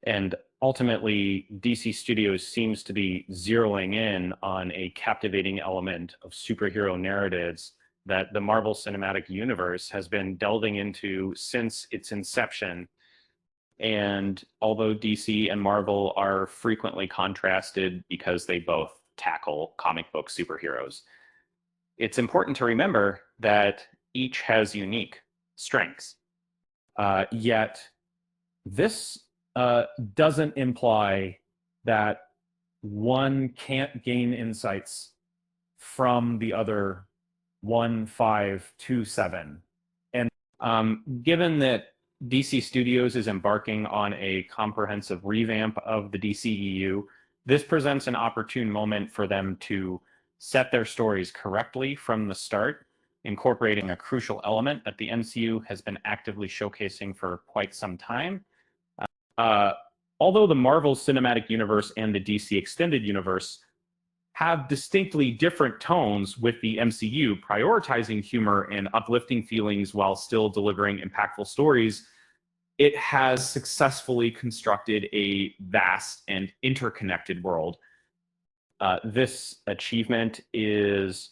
And ultimately, DC Studios seems to be zeroing in on a captivating element of superhero narratives that the Marvel Cinematic Universe has been delving into since its inception. And although DC and Marvel are frequently contrasted because they both tackle comic book superheroes, it's important to remember that each has unique strengths. Yet, this doesn't imply that one can't gain insights from the other 1, 5, 2, 7. And given that DC Studios is embarking on a comprehensive revamp of the DCEU, this presents an opportune moment for them to set their stories correctly from the start, incorporating a crucial element that the MCU has been actively showcasing for quite some time. Uh, Although the Marvel Cinematic Universe and the DC Extended Universe have distinctly different tones, with the MCU prioritizing humor and uplifting feelings while still delivering impactful stories, it has successfully constructed a vast and interconnected world. This achievement is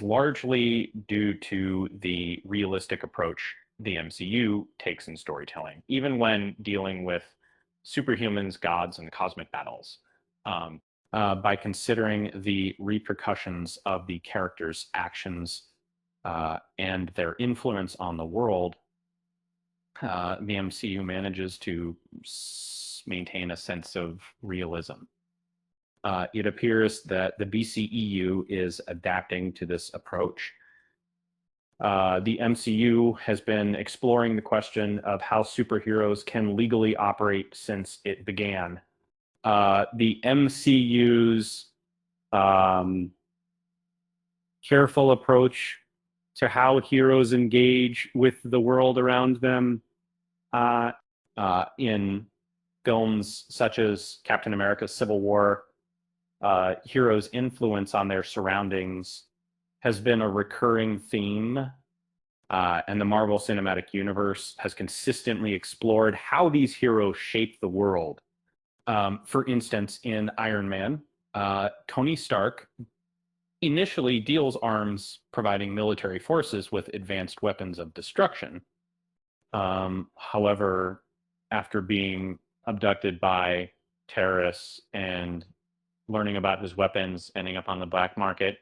largely due to the realistic approach the MCU takes in storytelling, even when dealing with superhumans, gods, and cosmic battles. By considering the repercussions of the characters' actions and their influence on the world, the MCU manages to maintain a sense of realism. It appears that the DCEU is adapting to this approach. The MCU has been exploring the question of how superheroes can legally operate since it began. The MCU's careful approach to how heroes engage with the world around them in films such as Captain America: Civil War, heroes' influence on their surroundings has been a recurring theme, and the Marvel Cinematic Universe has consistently explored how these heroes shape the world. For instance, in Iron Man, Tony Stark initially deals arms, providing military forces with advanced weapons of destruction. However, after being abducted by terrorists and learning about his weapons ending up on the black market,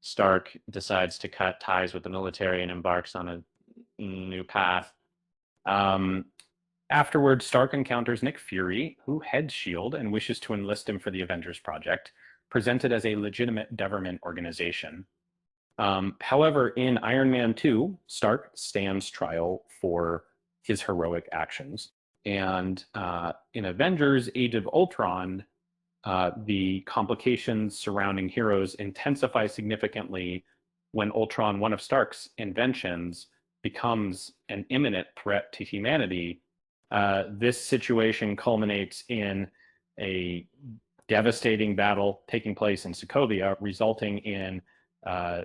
Stark decides to cut ties with the military and embarks on a new path. Afterwards, Stark encounters Nick Fury, who heads S.H.I.E.L.D. and wishes to enlist him for the Avengers Project, presented as a legitimate government organization. However, in Iron Man 2, Stark stands trial for his heroic actions. And in Avengers: Age of Ultron, the complications surrounding heroes intensify significantly when Ultron, one of Stark's inventions, becomes an imminent threat to humanity. This situation culminates in a devastating battle taking place in Sokovia, resulting in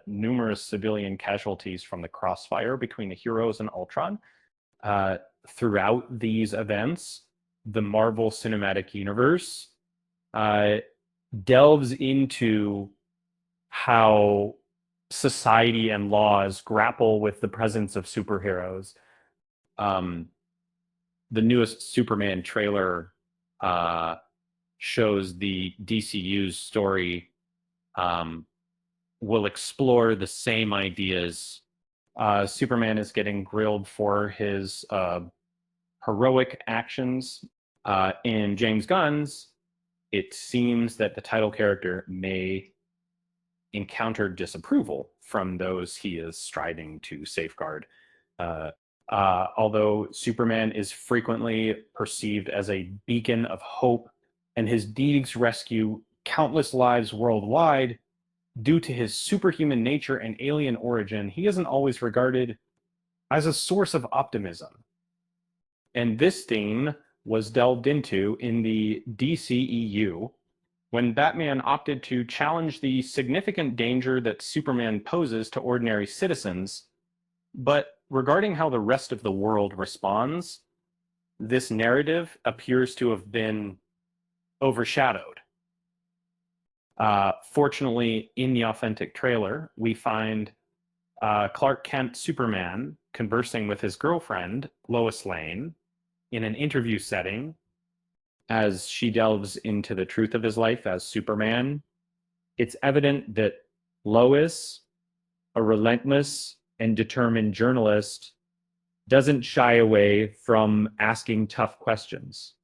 numerous civilian casualties from the crossfire between the heroes and Ultron. Throughout these events, the Marvel Cinematic Universe delves into how society and laws grapple with the presence of superheroes. The newest Superman trailer shows the DCU's story will explore the same ideas. Superman is getting grilled for his heroic actions. In James Gunn's, it seems that the title character may encounter disapproval from those he is striving to safeguard. Although Superman is frequently perceived as a beacon of hope and his deeds rescue countless lives worldwide, due to his superhuman nature and alien origin, he isn't always regarded as a source of optimism. And this theme was delved into in the DCEU when Batman opted to challenge the significant danger that Superman poses to ordinary citizens. But regarding how the rest of the world responds, this narrative appears to have been overshadowed. Fortunately, in the authentic trailer, we find Clark Kent Superman conversing with his girlfriend, Lois Lane, in an interview setting as she delves into the truth of his life as Superman. It's evident that Lois, a relentless and determined journalist, doesn't shy away from asking tough questions.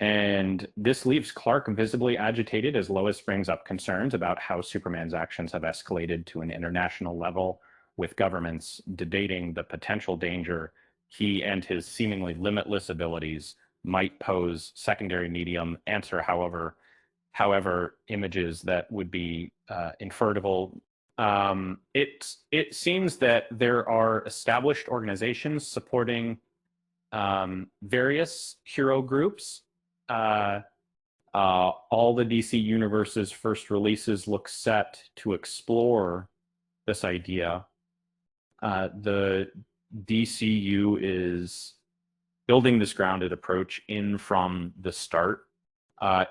And this leaves Clark visibly agitated as Lois brings up concerns about how Superman's actions have escalated to an international level, with governments debating the potential danger he and his seemingly limitless abilities might pose. Secondary medium answer, however, images that would be inferable. It seems that there are established organizations supporting various hero groups. All the DC Universe's first releases look set to explore this idea. The DCU is building this grounded approach in from the start.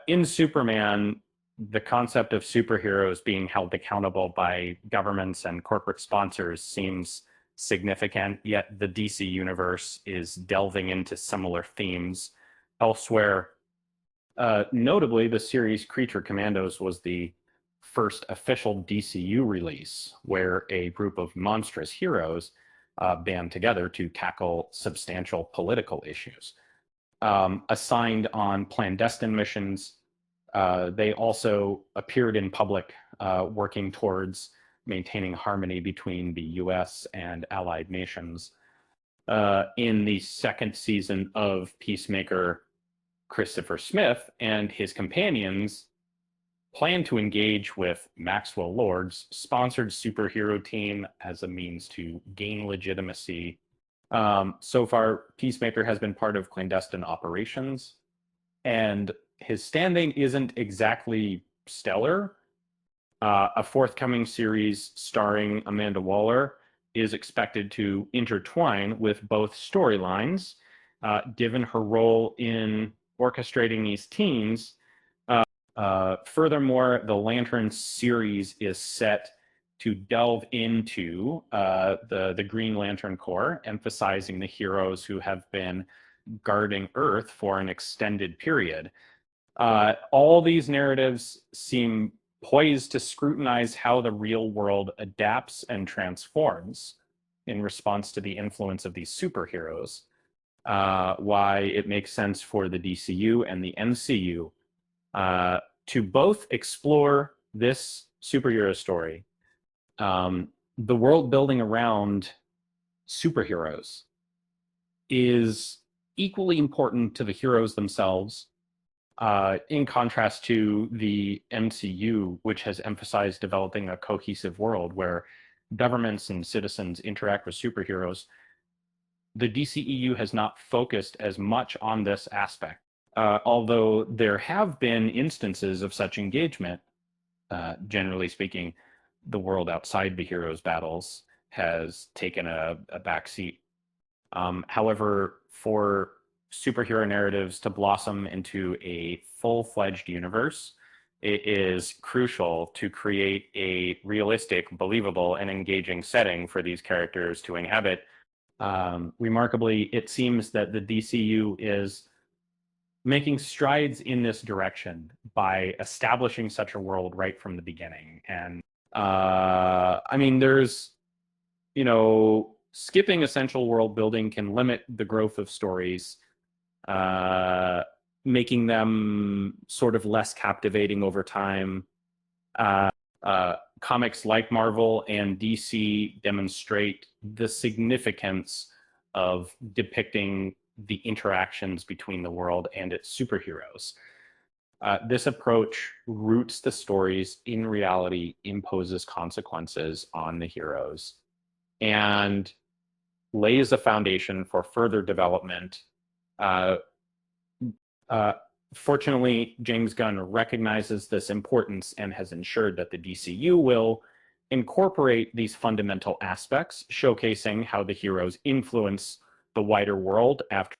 In Superman, the concept of superheroes being held accountable by governments and corporate sponsors seems significant, yet the DC universe is delving into similar themes elsewhere. Notably, the series Creature Commandos was the first official DCU release where a group of monstrous heroes band together to tackle substantial political issues. Assigned on clandestine missions, they also appeared in public, working towards maintaining harmony between the US and allied nations. In the second season of Peacemaker, Christopher Smith and his companions plan to engage with Maxwell Lord's sponsored superhero team as a means to gain legitimacy. So far, Peacemaker has been part of clandestine operations, and his standing isn't exactly stellar. A forthcoming series starring Amanda Waller is expected to intertwine with both storylines, given her role in orchestrating these teams. Furthermore, the Lantern series is set to delve into the Green Lantern Corps, emphasizing the heroes who have been guarding Earth for an extended period. All these narratives seem poised to scrutinize how the real world adapts and transforms in response to the influence of these superheroes. Why it makes sense for the DCU and the MCU to both explore this superhero story, the world building around superheroes is equally important to the heroes themselves, in contrast to the MCU, which has emphasized developing a cohesive world where governments and citizens interact with superheroes. The DCEU has not focused as much on this aspect, although there have been instances of such engagement. Generally speaking, the world outside the heroes' battles has taken a backseat. However, for superhero narratives to blossom into a full-fledged universe, it is crucial to create a realistic, believable, and engaging setting for these characters to inhabit. Remarkably, it seems that the DCU is making strides in this direction by establishing such a world right from the beginning. And I mean, there's, skipping essential world building can limit the growth of stories, making them sort of less captivating over time. Comics like Marvel and DC demonstrate the significance of depicting the interactions between the world and its superheroes. This approach roots the stories in reality, imposes consequences on the heroes, and lays a foundation for further development. Fortunately, James Gunn recognizes this importance and has ensured that the DCU will incorporate these fundamental aspects, showcasing how the heroes influence the wider world after